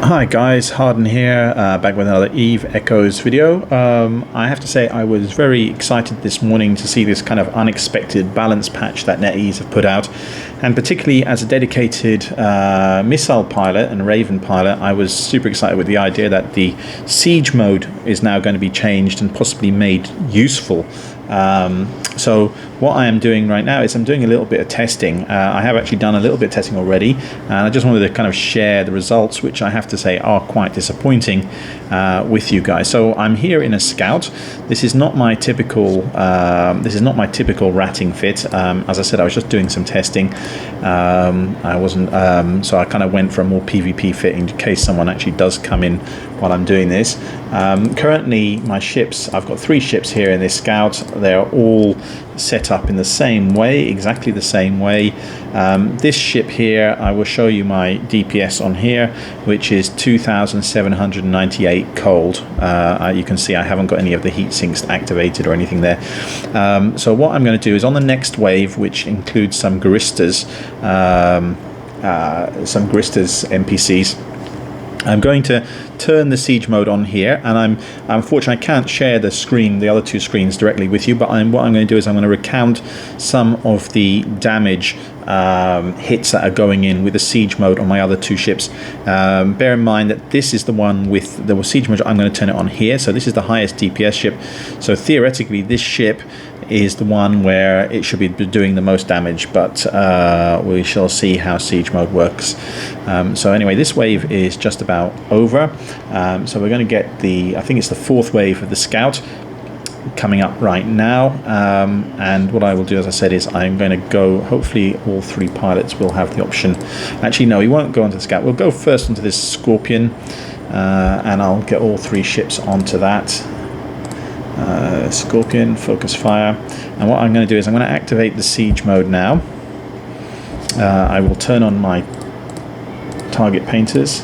Hi guys, Harden here, back with another Eve Echoes video. I have to say I was very excited this morning to see this kind of unexpected balance patch that NetEase have put out, and particularly as a dedicated missile pilot and Raven pilot, I was super excited with the idea that the siege mode is now going to be changed and possibly made useful. So what I am doing right now is I'm doing a little bit of testing. I have actually done a little bit of testing already, and I just wanted to kind of share the results, which I have to say are quite disappointing with you guys. So I'm here in a Scout. This is not my typical ratting fit. As I said, I was just doing some testing. I wasn't so I kind of went for a more PvP fit in case someone actually does come in while I'm doing this. Currently my ships, I've got 3 ships here in this Scout. They're all set up in the same way, exactly the same way. This ship here, I will show you my DPS on here, which is 2,798 cold. You can see I haven't got any of the heat sinks activated or anything there. So what I'm going to do is on the next wave, which includes some Garistas NPCs, I'm going to turn the siege mode on here, and unfortunately I can't share the screen, the other 2 screens directly with you, but what I'm going to do is I'm going to recount some of the damage hits that are going in with the siege mode on my other 2 ships. Bear in mind that this is the one with the siege mode. I'm going to turn it on here, so this is the highest DPS ship, so theoretically this ship is the one where it should be doing the most damage, but we shall see how siege mode works. So anyway, this wave is just about over. So we're going to get I think it's the 4th wave of the Scout coming up right now, and what I will do, as I said, is I'm going to go, hopefully all 3 pilots will have the option. Actually no, we won't go onto the Scout, we'll go first onto this Scorpion, and I'll get all 3 ships onto that. Scorpion, focus fire, and what I'm going to do is I'm going to activate the siege mode now. I will turn on my target painters,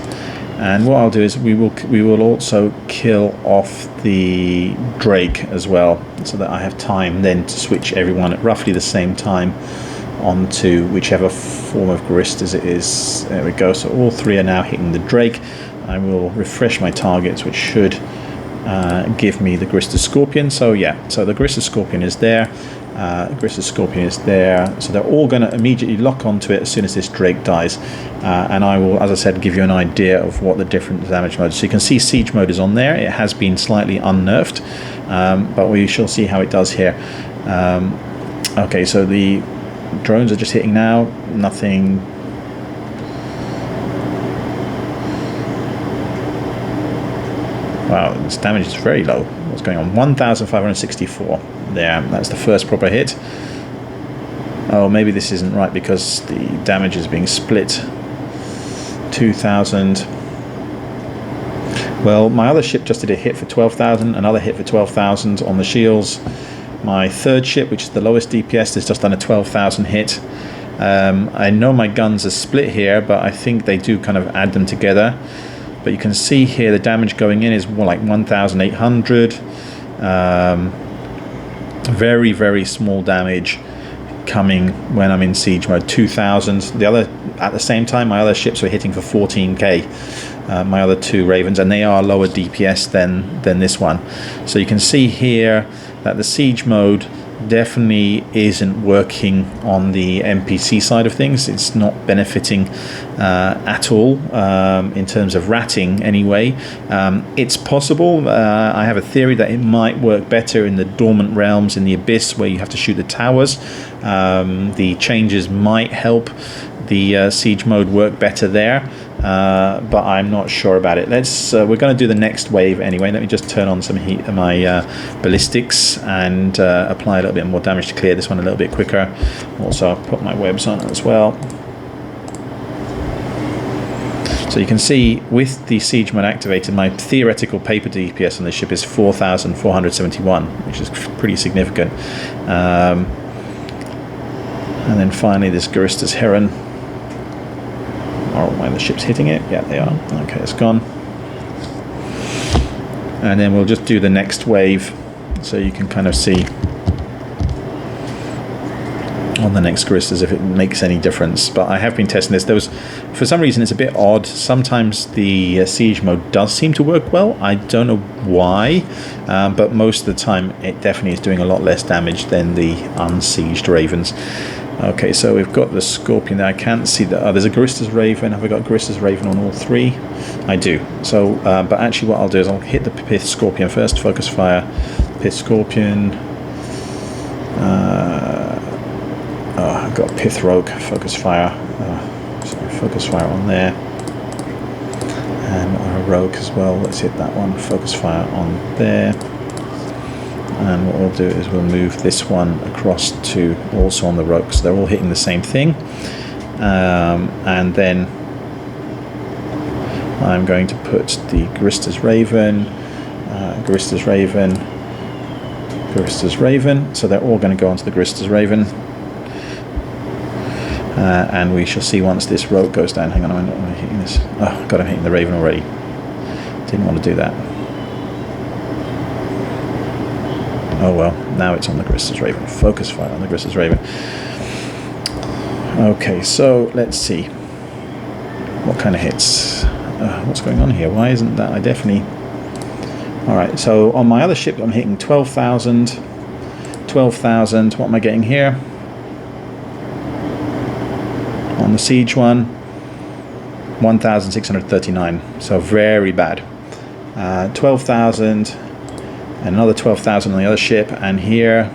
and what I'll do is we will also kill off the Drake as well, so that I have time then to switch everyone at roughly the same time onto whichever form of Garistas it is. There we go, so all 3 are now hitting the Drake. I will refresh my targets, which should give me the Garista Scorpion. So yeah, so the Garista Scorpion is there, so they're all going to immediately lock onto it as soon as this Drake dies, and I will, as I said, give you an idea of what the different damage modes. So you can see siege mode is on there. It has been slightly unnerfed, but we shall see how it does here. Okay, so the drones are just hitting now, nothing. Wow, this damage is very low. What's going on? 1,564. There, that's the first proper hit. Oh, maybe this isn't right because the damage is being split. 2,000. Well, my other ship just did a hit for 12,000, another hit for 12,000 on the shields. My 3rd ship, which is the lowest DPS, has just done a 12,000 hit. I know my guns are split here, but I think they do kind of add them together. But you can see here the damage going in is more like 1,800. Very, very small damage coming when I'm in siege mode. 2,000. At the same time, my other ships were hitting for 14k. My other 2 Ravens, and they are lower DPS than this one. So you can see here that the siege mode definitely isn't working on the NPC side of things. It's not benefiting at all in terms of ratting anyway. It's possible, I have a theory that it might work better in the Dormant realms, in the Abyss, where you have to shoot the towers. The changes might help the siege mode work better there, but I'm not sure about it. We're going to do the next wave anyway. Let me just turn on some heat, my ballistics, and apply a little bit more damage to clear this one a little bit quicker. Also, I'll put my webs on as well. So you can see with the siege mode activated, my theoretical paper DPS on this ship is 4,471, which is pretty significant. And then finally this Garista's Heron. Oh, the ship's hitting it. Yeah, they are. Okay, it's gone. And then we'll just do the next wave, so you can kind of see on on the next Garistas if it makes any difference. But I have been testing this. For some reason, it's a bit odd. Sometimes the siege mode does seem to work well. I don't know why, but most of the time it definitely is doing a lot less damage than the unsieged ravens. Okay, so we've got the Scorpion there. I can't see that. There's a Garista's Raven. Have I got Garista's Raven on all three? I do. So, but actually what I'll do is I'll hit the Pith Scorpion first. Focus fire. Pith Scorpion. I've got Pith Rogue. Focus fire. Sorry, focus fire on there. And a Rogue as well. Let's hit that one. Focus fire on there. And what we'll do is we'll move this one across to also on the rogue, so they're all hitting the same thing. And then I'm going to put the Garista's Raven, Garista's Raven, Garista's Raven, so they're all going to go onto the Garista's Raven. And we shall see once this rogue goes down. Hang on, I'm hitting this. Oh god, I'm hitting the Raven already. Didn't want to do that. Oh well, now it's on the Garista's Raven. Focus fire on the Garista's Raven. Okay, so let's see. What kind of hits? What's going on here? Why isn't that? I definitely... Alright, so on my other ship I'm hitting 12,000. 12,000. What am I getting here? On the siege one, 1,639. So very bad. 12,000. And another 12,000 on the other ship, and here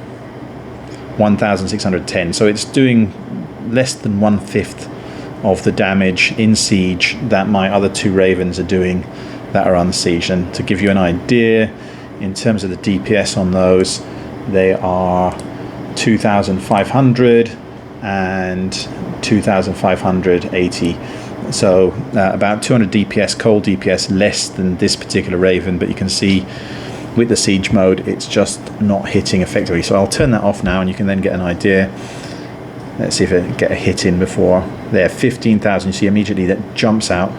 1,610. So it's doing less than 1/5 of the damage in siege that my other two Ravens are doing that are unsieged. And to give you an idea, in terms of the DPS on those, they are 2,500 and 2,580. So about 200 DPS, cold DPS, less than this particular Raven, but you can see with the siege mode it's just not hitting effectively. So I'll turn that off now and you can then get an idea. Let's see if I get a hit in before. There, 15,000. You see immediately that jumps out,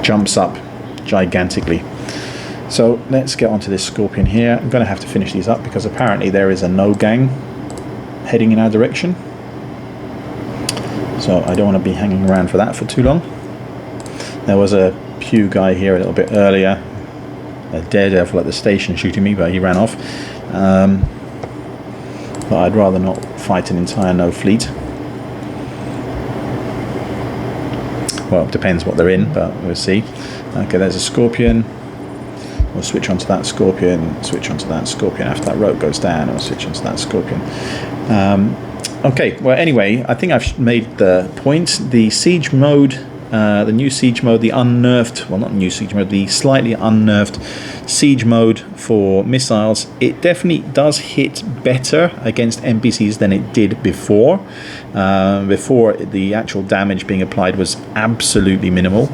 jumps up gigantically. So let's get onto this Scorpion here. I'm going to have to finish these up because apparently there is a no gang heading in our direction. So I don't want to be hanging around for that for too long. There was a Pew guy here a little bit earlier. A daredevil at the station shooting me, but he ran off. But I'd rather not fight an entire no fleet. Well, it depends what they're in, but we'll see. Okay, there's a Scorpion. We'll switch onto that Scorpion, switch onto that Scorpion. After that rogue goes down, I'll switch onto that Scorpion. Okay, well anyway, I think I've made the point. The siege mode, the new siege mode, the unnerfed, well not new siege mode, the slightly unnerfed siege mode for missiles, it definitely does hit better against NPCs than it did before. Before, the actual damage being applied was absolutely minimal.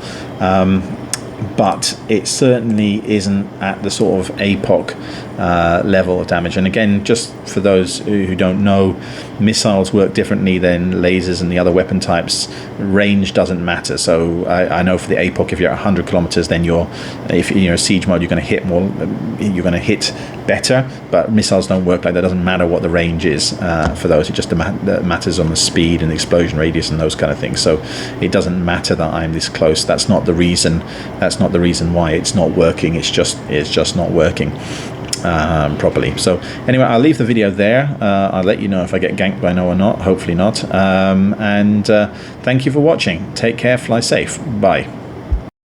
But it certainly isn't at the sort of APOC level of damage. And again, just for those who don't know, missiles work differently than lasers and the other weapon types. Range doesn't matter. So I know for the APOC, if you're at 100 kilometers, then if you're in siege mode, you're going to hit more, you're going to hit better. But missiles don't work like that. It doesn't matter what the range is for those. It just matters on the speed and the explosion radius and those kind of things. So it doesn't matter that I'm this close. That's not the reason. That's not the reason why it's not working. It's just not working properly. So anyway, I'll leave the video there. I'll let you know if I get ganked by no or not. Hopefully not. And thank you for watching. Take care. Fly safe. Bye.